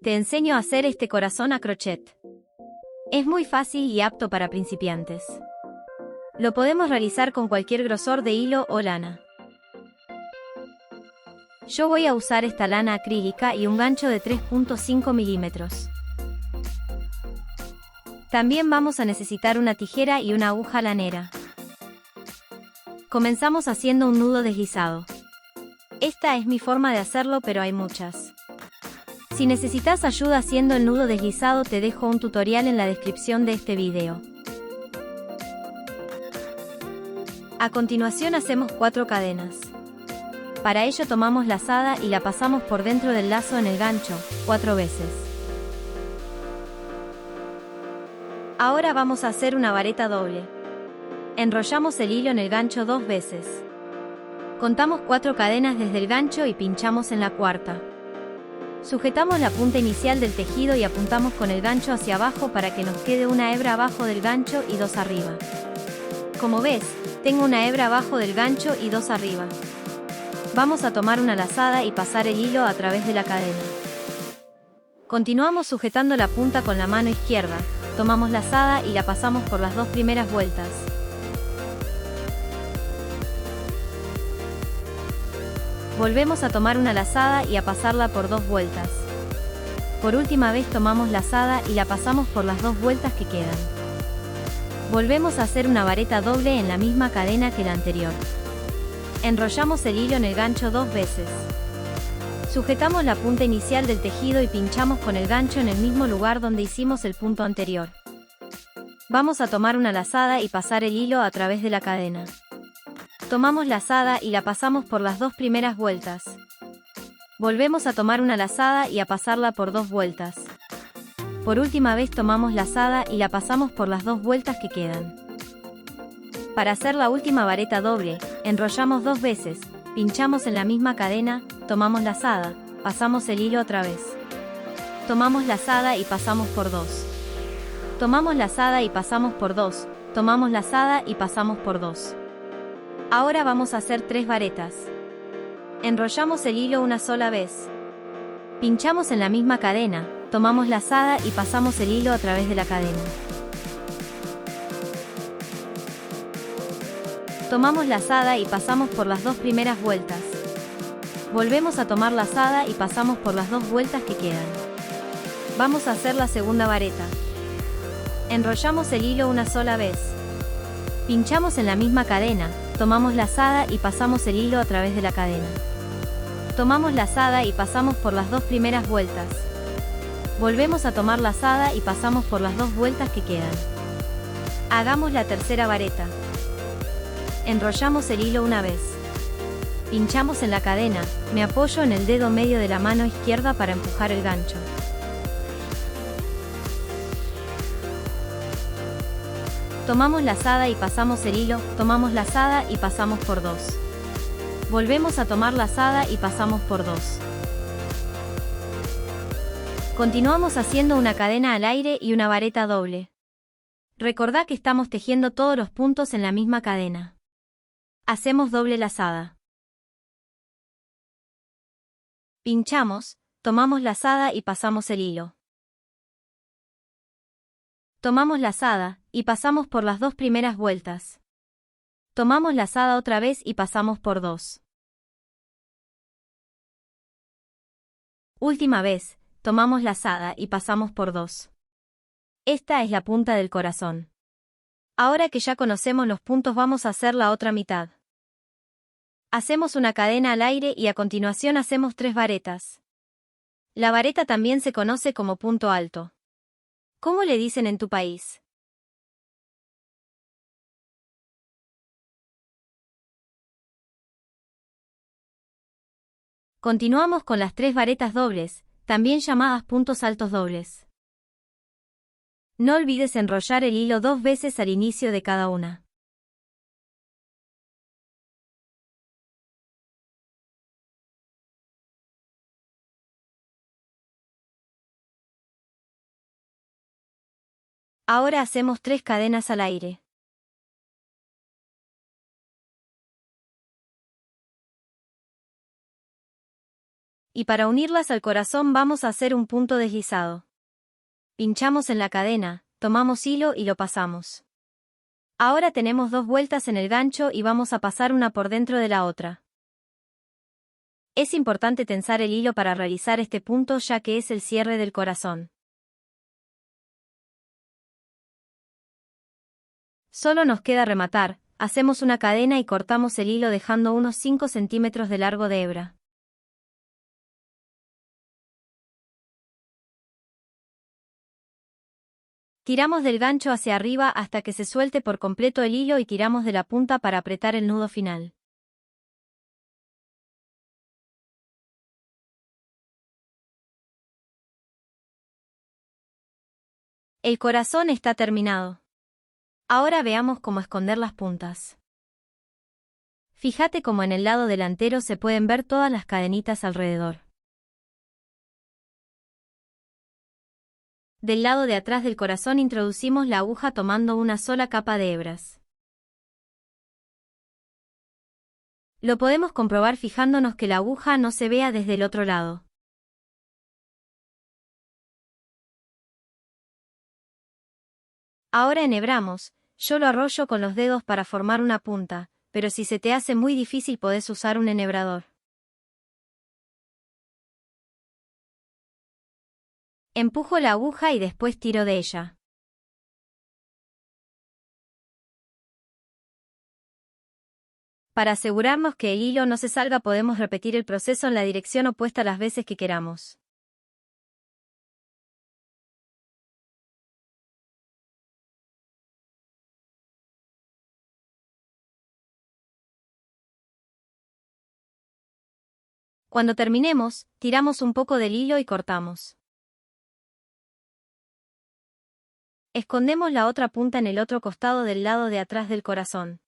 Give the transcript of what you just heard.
Te enseño a hacer este corazón a crochet. Es muy fácil y apto para principiantes. Lo podemos realizar con cualquier grosor de hilo o lana. Yo voy a usar esta lana acrílica y un gancho de 3.5 milímetros. También vamos a necesitar una tijera y una aguja lanera. Comenzamos haciendo un nudo deslizado. Esta es mi forma de hacerlo, pero hay muchas. Si necesitas ayuda haciendo el nudo deslizado, te dejo un tutorial en la descripción de este video. A continuación hacemos 4 cadenas. Para ello tomamos lazada y la pasamos por dentro del lazo en el gancho, 4 veces. Ahora vamos a hacer una vareta doble. Enrollamos el hilo en el gancho 2 veces. Contamos 4 cadenas desde el gancho y pinchamos en la cuarta. Sujetamos la punta inicial del tejido y apuntamos con el gancho hacia abajo para que nos quede una hebra abajo del gancho y 2 arriba. Como ves, tengo una hebra abajo del gancho y 2 arriba. Vamos a tomar una lazada y pasar el hilo a través de la cadena. Continuamos sujetando la punta con la mano izquierda, tomamos lazada y la pasamos por las 2 primeras vueltas. Volvemos a tomar una lazada y a pasarla por 2 vueltas. Por última vez tomamos lazada y la pasamos por las 2 vueltas que quedan. Volvemos a hacer una vareta doble en la misma cadena que la anterior. Enrollamos el hilo en el gancho 2 veces. Sujetamos la punta inicial del tejido y pinchamos con el gancho en el mismo lugar donde hicimos el punto anterior. Vamos a tomar una lazada y pasar el hilo a través de la cadena. Tomamos lazada y la pasamos por las 2 primeras vueltas. Volvemos a tomar una lazada y a pasarla por 2 vueltas. Por última vez tomamos lazada y la pasamos por las 2 vueltas que quedan. Para hacer la última vareta doble, enrollamos 2 veces, pinchamos en la misma cadena, tomamos lazada, pasamos el hilo otra vez. Tomamos lazada y pasamos por 2. Tomamos lazada y pasamos por 2, tomamos lazada y pasamos por 2. Ahora vamos a hacer 3 varetas. Enrollamos el hilo una sola vez. Pinchamos en la misma cadena, tomamos lazada y pasamos el hilo a través de la cadena. Tomamos lazada y pasamos por las 2 primeras vueltas. Volvemos a tomar lazada y pasamos por las 2 vueltas que quedan. Vamos a hacer la segunda vareta. Enrollamos el hilo una sola vez. Pinchamos en la misma cadena, tomamos lazada y pasamos el hilo a través de la cadena. Tomamos lazada y pasamos por las 2 primeras vueltas. Volvemos a tomar lazada y pasamos por las 2 vueltas que quedan. Hagamos la tercera vareta. Enrollamos el hilo una vez. Pinchamos en la cadena, me apoyo en el dedo medio de la mano izquierda para empujar el gancho. Tomamos lazada y pasamos el hilo, tomamos lazada y pasamos por 2. Volvemos a tomar lazada y pasamos por 2. Continuamos haciendo una cadena al aire y una vareta doble. Recordá que estamos tejiendo todos los puntos en la misma cadena. Hacemos doble lazada. Pinchamos, tomamos lazada y pasamos el hilo. Tomamos lazada y pasamos por las 2 primeras vueltas. Tomamos lazada otra vez y pasamos por 2. Última vez, tomamos lazada y pasamos por 2. Esta es la punta del corazón. Ahora que ya conocemos los puntos, vamos a hacer la otra mitad. Hacemos una cadena al aire y a continuación hacemos 3 varetas. La vareta también se conoce como punto alto. ¿Cómo le dicen en tu país? Continuamos con las 3 varetas dobles, también llamadas puntos altos dobles. No olvides enrollar el hilo 2 veces al inicio de cada una. Ahora hacemos 3 cadenas al aire. Y para unirlas al corazón vamos a hacer un punto deslizado. Pinchamos en la cadena, tomamos hilo y lo pasamos. Ahora tenemos 2 vueltas en el gancho y vamos a pasar una por dentro de la otra. Es importante tensar el hilo para realizar este punto ya que es el cierre del corazón. Solo nos queda rematar, hacemos una cadena y cortamos el hilo dejando unos 5 centímetros de largo de hebra. Tiramos del gancho hacia arriba hasta que se suelte por completo el hilo y tiramos de la punta para apretar el nudo final. El corazón está terminado. Ahora veamos cómo esconder las puntas. Fíjate cómo en el lado delantero se pueden ver todas las cadenitas alrededor. Del lado de atrás del corazón introducimos la aguja tomando una sola capa de hebras. Lo podemos comprobar fijándonos que la aguja no se vea desde el otro lado. Ahora enhebramos, yo lo arrollo con los dedos para formar una punta, pero si se te hace muy difícil podés usar un enhebrador. Empujo la aguja y después tiro de ella. Para asegurarnos que el hilo no se salga podemos repetir el proceso en la dirección opuesta las veces que queramos. Cuando terminemos, tiramos un poco del hilo y cortamos. Escondemos la otra punta en el otro costado del lado de atrás del corazón.